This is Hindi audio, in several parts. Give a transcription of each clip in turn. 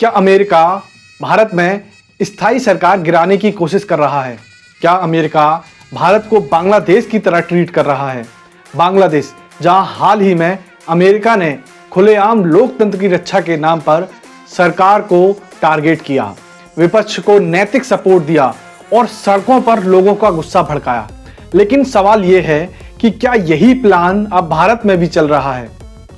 क्या अमेरिका भारत में स्थायी सरकार गिराने की कोशिश कर रहा है? क्या अमेरिका भारत को बांग्लादेश की तरह ट्रीट कर रहा है? बांग्लादेश, जहां हाल ही में अमेरिका ने खुलेआम लोकतंत्र की रक्षा के नाम पर सरकार को टारगेट किया, विपक्ष को नैतिक सपोर्ट दिया और सड़कों पर लोगों का गुस्सा भड़काया। लेकिन सवाल यह है कि क्या यही प्लान अब भारत में भी चल रहा है?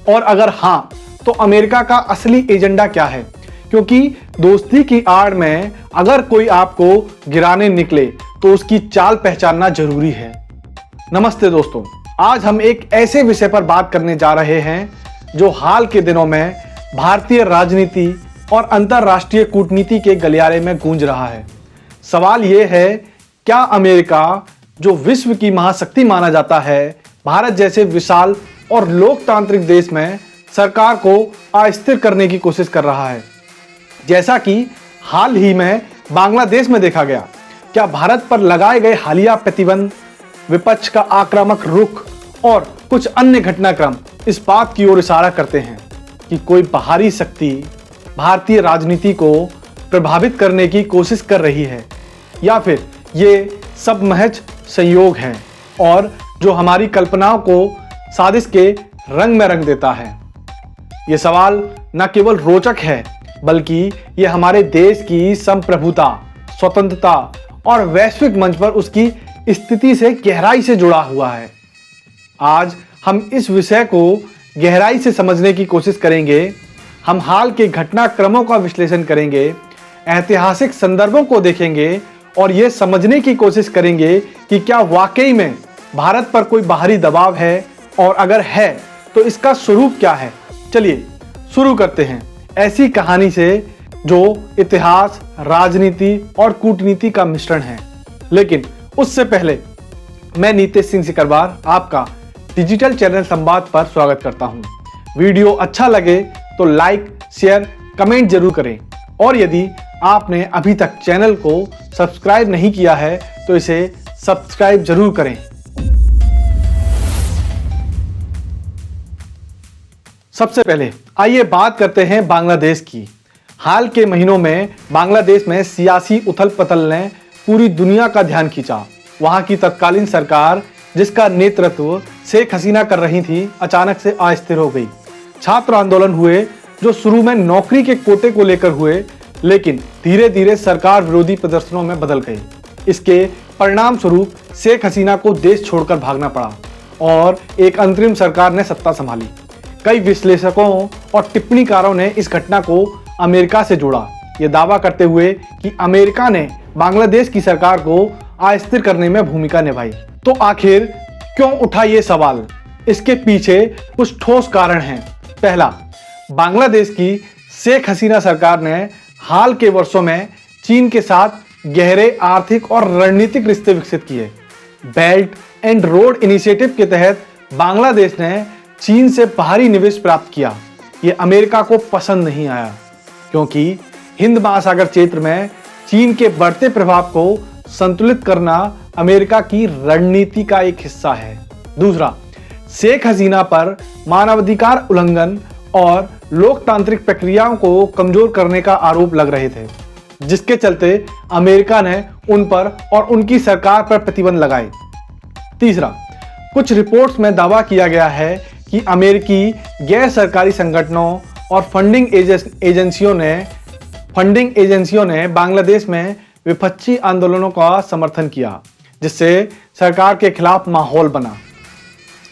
और अगर हां, तो अमेरिका का असली एजेंडा क्या है? क्योंकि दोस्ती की आड़ में अगर कोई आपको गिराने निकले तो उसकी चाल पहचानना जरूरी है। नमस्ते दोस्तों, आज हम एक ऐसे विषय पर बात करने जा रहे हैं जो हाल के दिनों में भारतीय राजनीति और अंतरराष्ट्रीय कूटनीति के गलियारे में गूंज रहा है। सवाल यह है, क्या अमेरिका, जो विश्व की महाशक्ति माना जाता है, भारत जैसे विशाल और लोकतांत्रिक देश में सरकार को अस्थिर करने की कोशिश कर रहा है, जैसा कि हाल ही में बांग्लादेश में देखा गया? क्या भारत पर लगाए गए हालिया प्रतिबंध, विपक्ष का आक्रामक रुख और कुछ अन्य घटनाक्रम इस बात की ओर इशारा करते हैं कि कोई बाहरी शक्ति भारतीय राजनीति को प्रभावित करने की कोशिश कर रही है, या फिर ये सब महज संयोग है और जो हमारी कल्पनाओं को साजिश के रंग में रंग देता है? ये सवाल न केवल रोचक है, बल्कि ये हमारे देश की संप्रभुता, स्वतंत्रता और वैश्विक मंच पर उसकी स्थिति से गहराई से जुड़ा हुआ है। आज हम इस विषय को गहराई से समझने की कोशिश करेंगे। हम हाल के घटनाक्रमों का विश्लेषण करेंगे, ऐतिहासिक संदर्भों को देखेंगे और ये समझने की कोशिश करेंगे कि क्या वाकई में भारत पर कोई बाहरी दबाव है, और अगर है तो इसका स्वरूप क्या है। चलिए शुरू करते हैं ऐसी कहानी से जो इतिहास, राजनीति और कूटनीति का मिश्रण है। लेकिन उससे पहले मैं नीतेश सिंह सिकरवार आपका डिजिटल चैनल संवाद पर स्वागत करता हूं। वीडियो अच्छा लगे तो लाइक, शेयर, कमेंट जरूर करें और यदि आपने अभी तक चैनल को सब्सक्राइब नहीं किया है तो इसे सब्सक्राइब जरूर करें। सबसे पहले आइए बात करते हैं बांग्लादेश की। हाल के महीनों में बांग्लादेश में सियासी उथल-पुथल ने पूरी दुनिया का ध्यान खींचा। वहां की तत्कालीन सरकार, जिसका नेतृत्व शेख हसीना कर रही थी, अचानक से अस्थिर हो गई। छात्र आंदोलन हुए जो शुरू में नौकरी के कोटे को लेकर हुए, लेकिन धीरे धीरे सरकार विरोधी प्रदर्शनों में बदल गए। इसके परिणाम स्वरूप शेख हसीना को देश छोड़कर भागना पड़ा और एक अंतरिम सरकार ने सत्ता संभाली। कई विश्लेषकों और टिप्पणीकारों ने इस घटना को अमेरिका से जोड़ा, यह दावा करते हुए कि अमेरिका ने बांग्लादेश की सरकार को अस्थिर करने में भूमिका निभाई। तो आखिर क्यों उठा ये सवाल? इसके पीछे कुछ ठोस कारण हैं। पहला, बांग्लादेश की शेख हसीना सरकार ने हाल के वर्षों में चीन के साथ गहरे आर्थिक और रणनीतिक रिश्ते विकसित किए। बेल्ट एंड रोड इनिशिएटिव के तहत बांग्लादेश ने चीन से बाहरी निवेश प्राप्त किया। यह अमेरिका को पसंद नहीं आया, क्योंकि हिंद महासागर क्षेत्र में चीन के बढ़ते प्रभाव को संतुलित करना अमेरिका की रणनीति का एक हिस्सा है। दूसरा, शेख हसीना पर मानवाधिकार उल्लंघन और लोकतांत्रिक प्रक्रियाओं को कमजोर करने का आरोप लग रहे थे, जिसके चलते अमेरिका ने उन पर और उनकी सरकार पर प्रतिबंध लगाए। तीसरा, कुछ रिपोर्ट्स में दावा किया गया है कि अमेरिकी गैर सरकारी संगठनों और फंडिंग एजेंसियों ने बांग्लादेश में विपक्षी आंदोलनों का समर्थन किया, जिससे सरकार के खिलाफ माहौल बना।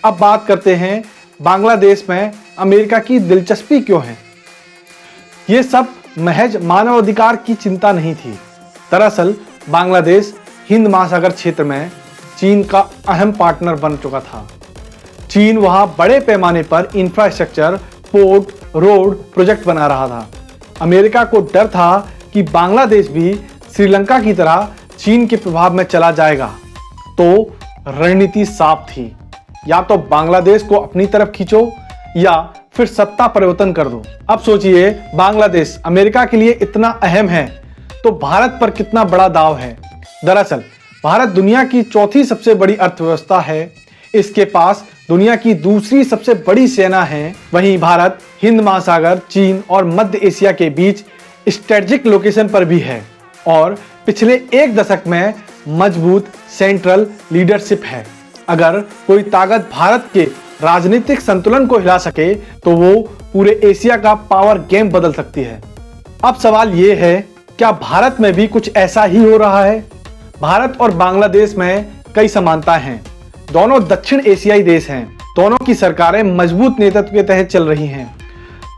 अब बात करते हैं बांग्लादेश में अमेरिका की दिलचस्पी क्यों है। ये सब महज मानवाधिकार की चिंता नहीं थी। दरअसल बांग्लादेश हिंद महासागर क्षेत्र में चीन का अहम पार्टनर बन चुका था। चीन वहां बड़े पैमाने पर इंफ्रास्ट्रक्चर, पोर्ट, रोड प्रोजेक्ट बना रहा था। अमेरिका को डर था कि बांग्लादेश भी श्रीलंका की तरह चीन के प्रभाव में चला जाएगा। तो रणनीति साफ थी, या तो बांग्लादेश को अपनी तरफ खींचो या फिर सत्ता परिवर्तन कर दो। अब सोचिए, बांग्लादेश अमेरिका के लिए इतना अहम है तो भारत पर कितना बड़ा दाव है। दरअसल भारत दुनिया की चौथी सबसे बड़ी अर्थव्यवस्था है। इसके पास दुनिया की दूसरी सबसे बड़ी सेना है। वहीं भारत हिंद महासागर, चीन और मध्य एशिया के बीच स्ट्रेटेजिक लोकेशन पर भी है और पिछले एक दशक में मजबूत सेंट्रल लीडरशिप है। अगर कोई ताकत भारत के राजनीतिक संतुलन को हिला सके तो वो पूरे एशिया का पावर गेम बदल सकती है। अब सवाल ये है, क्या भारत में भी कुछ ऐसा ही हो रहा है? भारत और बांग्लादेश में कई समानताएं हैं। दोनों दक्षिण एशियाई देश हैं। दोनों की सरकारें मजबूत नेतृत्व के तहत चल रही हैं।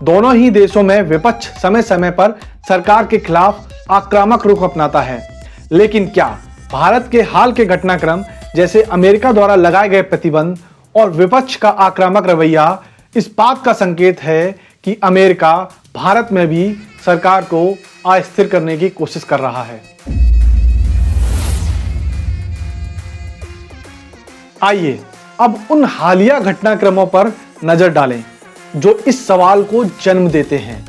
दोनों ही देशों में विपक्ष समय समय पर सरकार के खिलाफ आक्रामक रुख अपनाता है। लेकिन क्या भारत के हाल के घटनाक्रम जैसे अमेरिका द्वारा लगाए गए प्रतिबंध और विपक्ष का आक्रामक रवैया इस बात का संकेत है कि अमेरिका भारत में भी सरकार को अस्थिर करने की कोशिश कर रहा है? आइए अब उन हालिया घटनाक्रमों पर नजर डालें जो इस सवाल को जन्म देते हैं।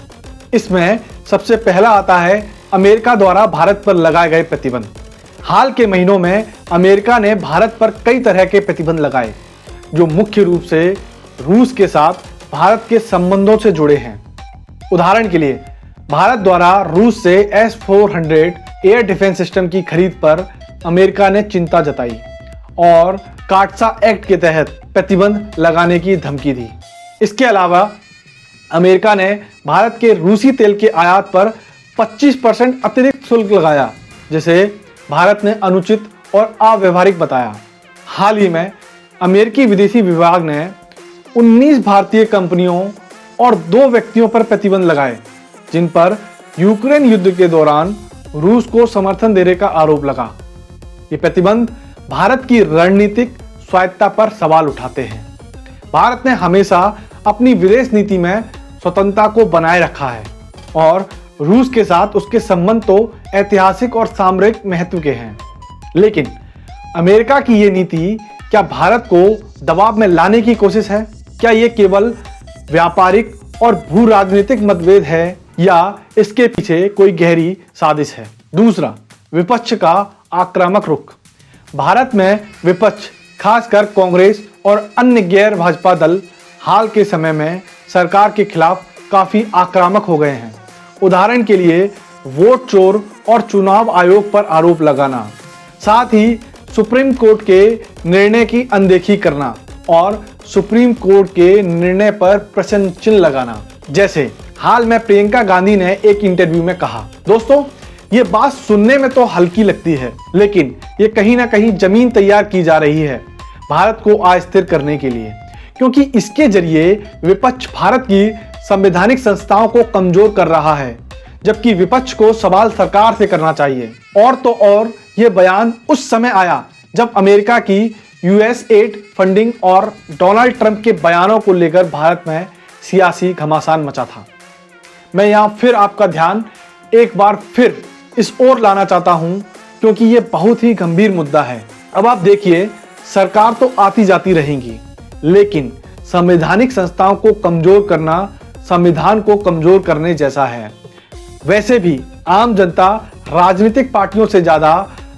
इसमें सबसे पहला आता है अमेरिका द्वारा भारत पर लगाए गए प्रतिबंध। हाल के महीनों में अमेरिका ने भारत पर कई तरह के प्रतिबंध लगाए जो मुख्य रूप से रूस के साथ भारत के संबंधों से जुड़े हैं। उदाहरण के लिए भारत द्वारा रूस से S-400 एयर डिफेंस सिस्टम की खरीद पर अमेरिका ने चिंता जताई और काटसा एक्ट के तहत प्रतिबंध लगाने की धमकी दी। इसके अलावा अमेरिका ने भारत के रूसी तेल के आयात पर 25% अतिरिक्त शुल्क लगाया, जिसे भारत ने अनुचित और अव्यवहारिक बताया। हाल ही में अमेरिकी विदेशी विभाग ने 19 भारतीय कंपनियों और 2 व्यक्तियों पर प्रतिबंध लगाए जिन पर यूक्रेन युद्ध के दौरान रूस को समर्थन देने का आरोप लगा। ये प्रतिबंध भारत की रणनीतिक स्वायत्तता पर सवाल उठाते हैं। भारत ने हमेशा अपनी विदेश नीति में स्वतंत्रता को बनाए रखा है और रूस के साथ उसके संबंध तो ऐतिहासिक और सामरिक महत्व के हैं। लेकिन अमेरिका की ये नीति क्या भारत को दबाव में लाने की कोशिश है? क्या ये केवल व्यापारिक और भू राजनीतिक मतभेद है या इसके पीछे कोई गहरी साजिश है? दूसरा, विपक्ष का आक्रामक रुख। भारत में विपक्ष, खासकर कांग्रेस और अन्य गैर भाजपा दल हाल के समय में सरकार के खिलाफ काफी आक्रामक हो गए हैं। उदाहरण के लिए वोट चोर और चुनाव आयोग पर आरोप लगाना, साथ ही सुप्रीम कोर्ट के निर्णय की अनदेखी करना और सुप्रीम कोर्ट के निर्णय पर प्रश्न चिन्ह लगाना। जैसे हाल में प्रियंका गांधी ने एक इंटरव्यू में कहा, दोस्तों ये बात सुनने में तो हल्की लगती है लेकिन ये कहीं ना कहीं जमीन तैयार की जा रही है भारत को अस्थिर करने के लिए, क्योंकि इसके जरिए विपक्ष भारत की संवैधानिक संस्थाओं को कमजोर कर रहा है, जबकि विपक्ष को सवाल सरकार से करना चाहिए। और तो और यह बयान उस समय आया जब अमेरिका की US-8 फंडिंग और डोनाल्ड ट्रंप के बयानों को लेकर भारत में सियासी घमासान मचा था। मैं यहां फिर आपका ध्यान एक बार फिर इस ओर लाना चाहता हूं क्योंकि यह बहुत ही गंभीर मुद्दा है। अब आप देखिए, सरकार तो आती जाती रहेंगी लेकिन संवैधानिक संस्थाओं को कमजोर करना संविधान को कमजोर करने जैसा है। वैसे भी आम जनता राजनीतिक पार्टियों से ज्यादा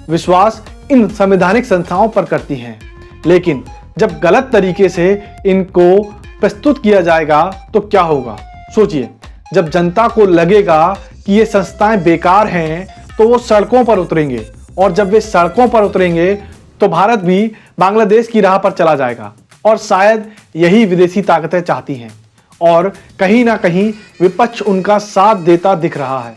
विश्वास इन संवैधानिक संस्थाओं पर करती हैं, लेकिन जब गलत तरीके से इनको प्रस्तुत किया जाएगा तो क्या होगा? सोचिए, जब जनता को लगेगा कि ये संस्थाएं बेकार हैं तो वो सड़कों पर उतरेंगे और जब वे सड़कों पर उतरेंगे तो भारत भी बांग्लादेश की राह पर चला जाएगा और शायद यही विदेशी ताकतें चाहती हैं और कहीं ना कहीं विपक्ष उनका साथ देता दिख रहा है,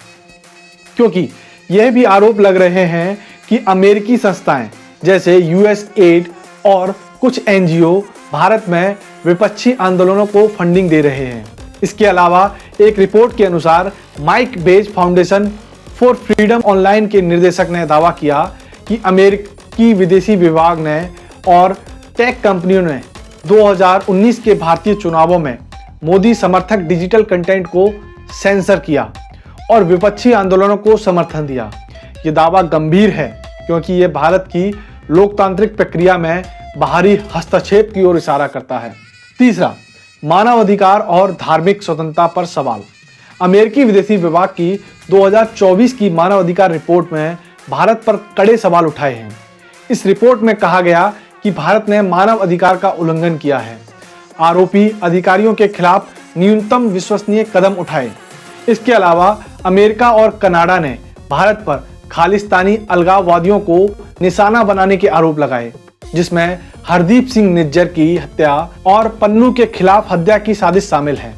क्योंकि यह भी आरोप लग रहे हैं कि अमेरिकी संस्थाएं जैसे US-8 और कुछ NGO भारत में विपक्षी आंदोलनों को फंडिंग दे रहे हैं। इसके अलावा एक रिपोर्ट के अनुसार माइक बेज फाउंडेशन फॉर फ्रीडम ऑनलाइन के निर्देशक ने दावा किया कि अमेरिकी विदेशी विभाग ने और टेक कंपनियों ने 2019 के भारतीय चुनावों में मोदी समर्थक डिजिटल कंटेंट को सेंसर किया और विपक्षी आंदोलनों को समर्थन दिया। ये दावा गंभीर है क्योंकि ये भारत की लोकतांत्रिक प्रक्रिया में बाहरी हस्तक्षेप की ओर इशारा करता है। तीसरा, मानवाधिकार और धार्मिक स्वतंत्रता पर सवाल। अमेरिकी विदेशी विभाग की 2024 की मानवाधिकार रिपोर्ट में भारत पर कड़े सवाल उठाए हैं। इस रिपोर्ट में कहा गया कि भारत ने मानव अधिकार का उल्लंघन किया है। आरोपी अधिकारियों के खिलाफ न्यूनतम विश्वसनीय कदम उठाए। इसके अलावा अमेरिका और कनाडा ने भारत पर खालिस्तानी अलगाववादियों को निशाना बनाने के आरोप लगाए, जिसमें हरदीप सिंह निज्जर की हत्या और पन्नू के खिलाफ हत्या की साजिश शामिल है।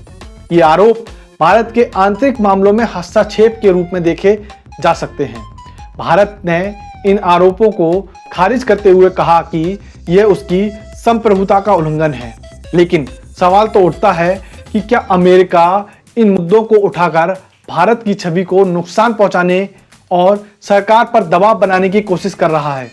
ये आरोप भारत के आंतरिक मामलों में हस्तक्षेप के रूप में देखे जा सकते हैं। भारत ने इन आरोपों को खारिज करते हुए कहा कि यह उसकी संप्रभुता का उल्लंघन है। लेकिन सवाल तो उठता है कि क्या अमेरिका इन मुद्दों को उठाकर भारत की छवि को नुकसान पहुंचाने और सरकार पर दबाव बनाने की कोशिश कर रहा है?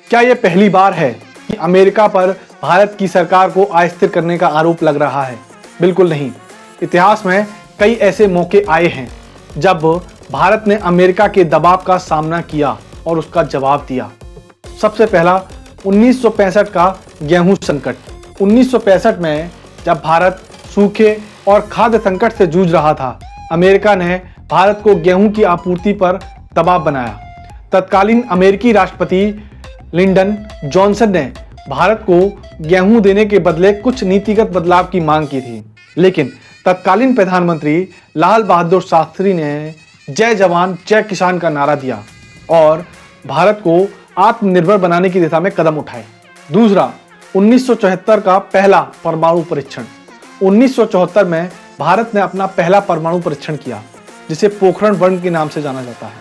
क्या यह पहली बार है कि अमेरिका पर भारत की सरकार को अस्थिर करने का आरोप लग रहा है? बिल्कुल नहीं। इतिहास में कई ऐसे मौके आए हैं जब भारत ने अमेरिका के दबाव का सामना किया और उसका जवाब दिया। सबसे पहला 1965 का गेहूं संकट। 1965 में जब भारत सूखे और खाद्य संकट से जूझ रहा था, अमेरिका ने भारत को गेहूं की आपूर्ति पर दबाव बनाया। तत्कालीन अमेरिकी राष्ट्रपति लिंडन जॉनसन ने भारत को गेहूं देने के बदले कुछ नीतिगत बदलाव की मांग की थी, लेकिन तत्कालीन प्रधानमंत्री लाल बहादुर शास्त्री ने जय जवान जय किसान का नारा दिया और भारत को आत्मनिर्भर बनाने की दिशा में कदम उठाए। दूसरा, 1974 का पहला परमाणु परीक्षण। 1974 में भारत ने अपना पहला परमाणु परीक्षण किया, जिसे पोखरण 1 के नाम से जाना जाता है।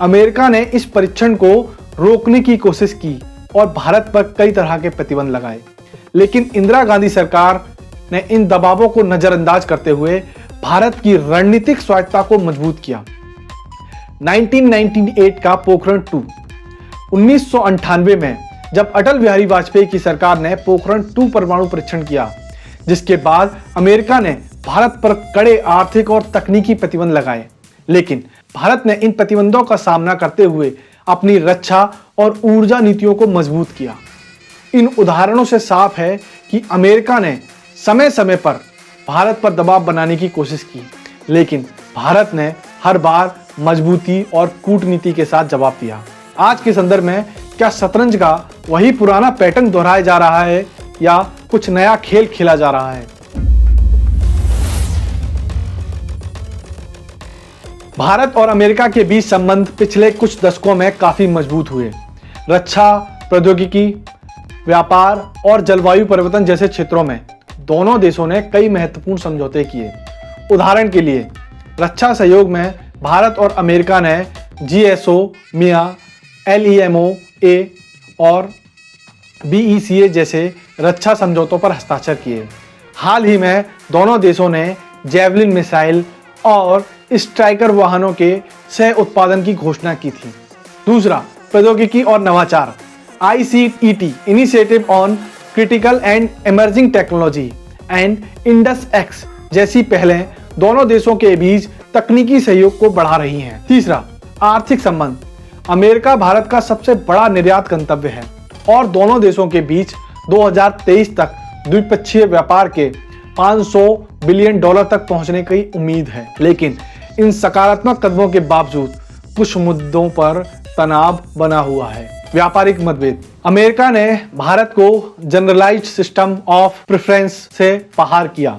अमेरिका ने इस परीक्षण को रोकने की कोशिश की और भारत पर कई तरह के प्रतिबंध लगाए, लेकिन इंदिरा गांधी सरकार ने इन दबावों को नजरअंदाज करते हुए भारत की रणनीतिक स्वायत्तता को मजबूत किया। 1998 का पोखरण 2। 1998 में जब अटल बिहारी वाजपेयी की सरकार ने पोखरण 2 परमाणु परीक्षण किया, जिसके बाद अमेरिका ने भारत पर कड़े आर्थिक और तकनीकी प्रतिबंध लगाए, लेकिन भारत ने इन प्रतिबंधों का सामना करते हुए अपनी रक्षा और ऊर्जा नीतियों को मजबूत किया। इन उदाहरणों से साफ है कि अमेरिका ने समय समय पर भारत पर दबाव बनाने की कोशिश की, लेकिन भारत ने हर बार मजबूती और कूटनीति के साथ जवाब दिया। आज के संदर्भ में क्या शतरंज का वही पुराना पैटर्न दोहराया जा रहा है या कुछ नया खेल खेला जा रहा है? भारत और अमेरिका के बीच संबंध पिछले कुछ दशकों में काफी मजबूत हुए। रक्षा, प्रौद्योगिकी, व्यापार और जलवायु परिवर्तन जैसे क्षेत्रों में दोनों देशों ने कई महत्वपूर्ण समझौते किए। उदाहरण के लिए रक्षा सहयोग में भारत और अमेरिका ने GSO, मिया, LEMO-A और BECA जैसे रक्षा समझौतों पर हस्ताक्षर किए। हाल ही में दोनों देशों ने जेवलिन मिसाइल और स्ट्राइकर वाहनों के सह उत्पादन की घोषणा की थी। दूसरा, प्रौद्योगिकी और नवाचार। ICET initiative on critical and emerging technology and INDUS-X जैसी पहलें दोनों देशों के बीच तकनीकी सहयोग को बढ़ा रही हैं। तीसरा, आर्थिक संबंध। अमेरिका भारत का सबसे बड़ा निर्यात गंतव्य है और दोनों देशों के बीच 2023 तक द्विपक्षीय व्यापार के $500 बिलियन तक पहुंचने की उम्मीद है। लेकिन इन सकारात्मक कदमों के बावजूद कुछ मुद्दों पर तनाव बना हुआ है। व्यापारिक मतभेद। अमेरिका ने भारत को जनरलाइज्ड सिस्टम ऑफ प्रेफरेंस से बाहर किया।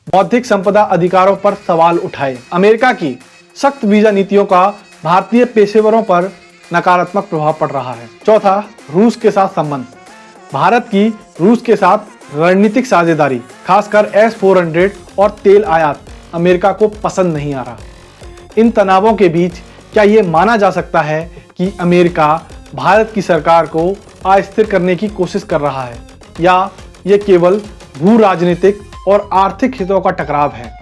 बौद्धिक संपदा अधिकारों पर सवाल उठाए। अमेरिका की सख्त वीजा नीतियों का भारतीय पेशेवरों पर नकारात्मक प्रभाव पड़ रहा है। चौथा, रूस के साथ संबंध। भारत की रूस के साथ रणनीतिक साझेदारी, खासकर S-400 और तेल आयात अमेरिका को पसंद नहीं आ रहा। इन तनावों के बीच क्या यह माना जा सकता है कि अमेरिका भारत की सरकार को अस्थिर करने की कोशिश कर रहा है, या यह केवल भू राजनीतिक और आर्थिक हितों का टकराव है?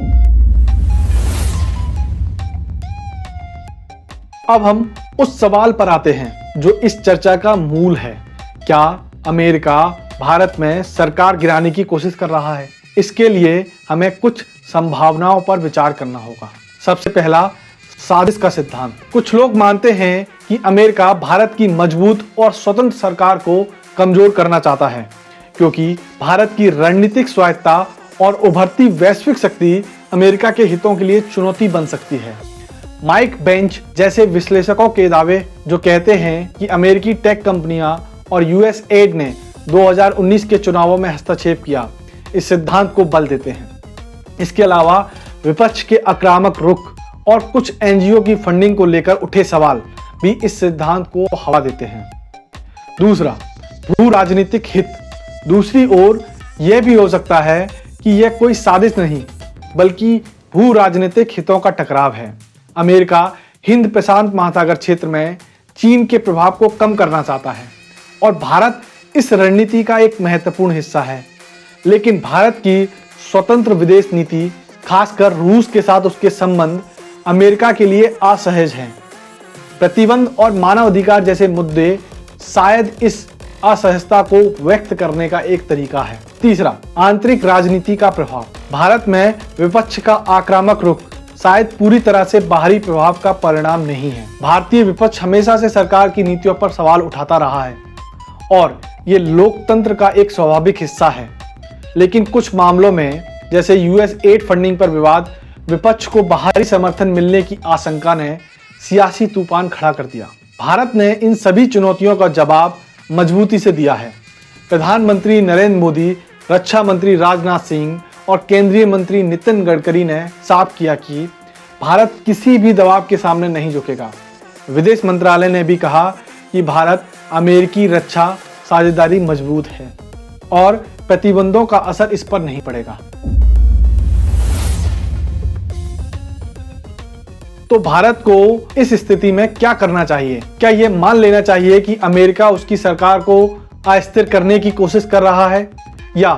अब हम उस सवाल पर आते हैं जो इस चर्चा का मूल है। क्या अमेरिका भारत में सरकार गिराने की कोशिश कर रहा है? इसके लिए हमें कुछ संभावनाओं पर विचार करना होगा। सबसे पहला, साजिश का सिद्धांत। कुछ लोग मानते हैं कि अमेरिका भारत की मजबूत और स्वतंत्र सरकार को कमजोर करना चाहता है, क्योंकि भारत की रणनीतिक स्वायत्तता और उभरती वैश्विक शक्ति अमेरिका के हितों के लिए चुनौती बन सकती है। माइक बेंच जैसे विश्लेषकों के दावे जो कहते हैं कि अमेरिकी टेक कंपनियां और USAID ने 2019 के चुनावों में हस्तक्षेप किया, इस सिद्धांत को बल देते हैं। इसके अलावा विपक्ष के आक्रामक रुख और कुछ एनजीओ की फंडिंग को लेकर उठे सवाल भी इस सिद्धांत को हवा देते हैं। दूसरा, भू राजनीतिक हित। दूसरी ओर यह भी हो सकता है कि यह कोई साजिश नहीं बल्कि भू राजनीतिक हितों का टकराव है। अमेरिका हिंद प्रशांत महासागर क्षेत्र में चीन के प्रभाव को कम करना चाहता है और भारत इस रणनीति का एक महत्वपूर्ण हिस्सा है। लेकिन भारत की स्वतंत्र विदेश नीति, खासकर रूस के साथ उसके संबंध, अमेरिका के लिए असहज हैं। प्रतिबंध और मानवाधिकार जैसे मुद्दे शायद इस असहजता को व्यक्त करने का एक तरीका है। तीसरा, आंतरिक राजनीति का प्रभाव। भारत में विपक्ष का आक्रामक रुख शायद पूरी तरह से बाहरी प्रभाव का परिणाम नहीं है। भारतीय विपक्ष हमेशा से सरकार की नीतियों पर सवाल उठाता रहा है और ये लोकतंत्र का एक स्वाभाविक हिस्सा है। लेकिन कुछ मामलों में, जैसे यूएस एड फंडिंग पर विवाद, विपक्ष को बाहरी समर्थन मिलने की आशंका ने सियासी तूफान खड़ा कर दिया। भारत ने इन सभी चुनौतियों का जवाब मजबूती से दिया है। प्रधानमंत्री नरेंद्र मोदी, रक्षा मंत्री राजनाथ सिंह और केंद्रीय मंत्री नितिन गडकरी ने साफ किया कि भारत किसी भी दबाव के सामने नहीं झुकेगा। विदेश मंत्रालय ने भी कहा कि भारत अमेरिकी रक्षा साझेदारी मजबूत है और प्रतिबंधों का असर इस पर नहीं पड़ेगा। तो भारत को इस स्थिति में क्या करना चाहिए? क्या यह मान लेना चाहिए कि अमेरिका उसकी सरकार को अस्थिर करने की कोशिश कर रहा है, या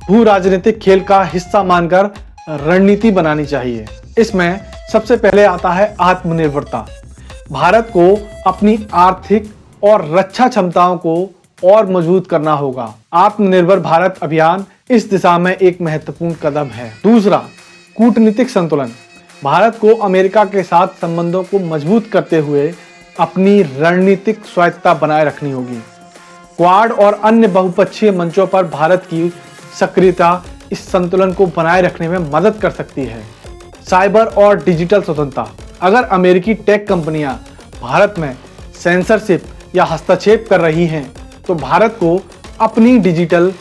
भू राजनीतिक खेल का हिस्सा मानकर रणनीति बनानी चाहिए? इसमें सबसे पहले आता है आत्मनिर्भरता। भारत को अपनी आर्थिक और रक्षा क्षमताओं को और मजबूत करना होगा। आत्मनिर्भर भारत अभियान इस दिशा में एक महत्वपूर्ण कदम है। दूसरा, कूटनीतिक संतुलन। भारत को अमेरिका के साथ संबंधों को मजबूत करते हुए अपनी रणनीतिक स्वायत्तता बनाए रखनी होगी। क्वाड और अन्य बहुपक्षीय मंचों पर भारत की सक्रियता इस संतुलन को बनाए रखने में मदद कर सकती है। साइबर और डिजिटल स्वतंत्रता। अगर अमेरिकी टेक कंपनियां भारत में सेंसरशिप या हस्तक्षेप कर रही हैं, तो भारत को अपनी डिजिटल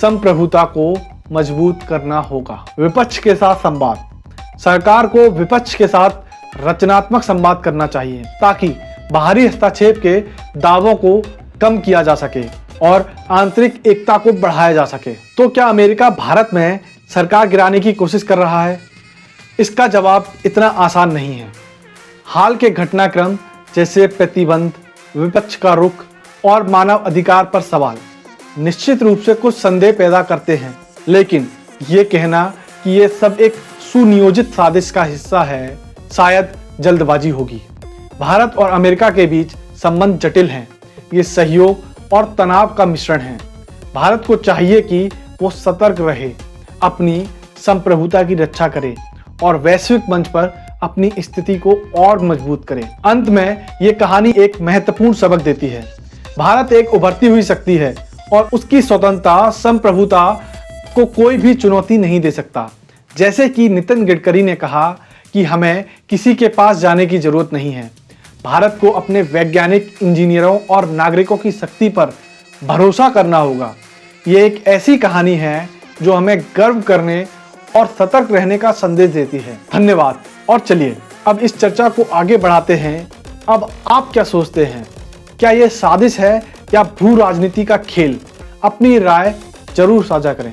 संप्रभुता को मजबूत करना होगा। विपक्ष के साथ संवाद। सरकार को विपक्ष के साथ रचनात्मक संवाद करना चाहिए ताकि बाहरी हस्तक्षेप के दावों को कम किया जा सके और आंतरिक एकता को बढ़ाया जा सके। तो क्या अमेरिका भारत में सरकार गिराने की कोशिश कर रहा है? इसका जवाब इतना आसान नहीं है। हाल के घटनाक्रम जैसे प्रतिबंध, विपक्ष का रुख और मानव अधिकार पर सवाल निश्चित रूप से कुछ संदेह पैदा करते हैं, लेकिन ये कहना कि ये सब एक सुनियोजित साजिश का हिस्सा है, शायद जल्दबाजी होगी। भारत और अमेरिका के बीच संबंध जटिल हैं। ये सहयोग और तनाव का मिश्रण है। भारत को चाहिए कि वो सतर्क रहे, अपनी संप्रभुता की रक्षा करे और वैश्विक मंच पर अपनी स्थिति को और मजबूत करे। अंत में ये कहानी एक महत्वपूर्ण सबक देती है। भारत एक उभरती हुई शक्ति है और उसकी स्वतंत्रता, संप्रभुता को कोई भी चुनौती नहीं दे सकता। जैसे कि नितिन गडकरी ने कहा कि हमें किसी के पास जाने की जरूरत नहीं है। भारत को अपने वैज्ञानिक, इंजीनियरों और नागरिकों की शक्ति पर भरोसा करना होगा। ये एक ऐसी कहानी है जो हमें गर्व करने और सतर्क रहने का संदेश देती है। धन्यवाद। और चलिए अब इस चर्चा को आगे बढ़ाते हैं। अब आप क्या सोचते हैं? क्या यह साजिश है या भू राजनीति का खेल? अपनी राय जरूर साझा करें।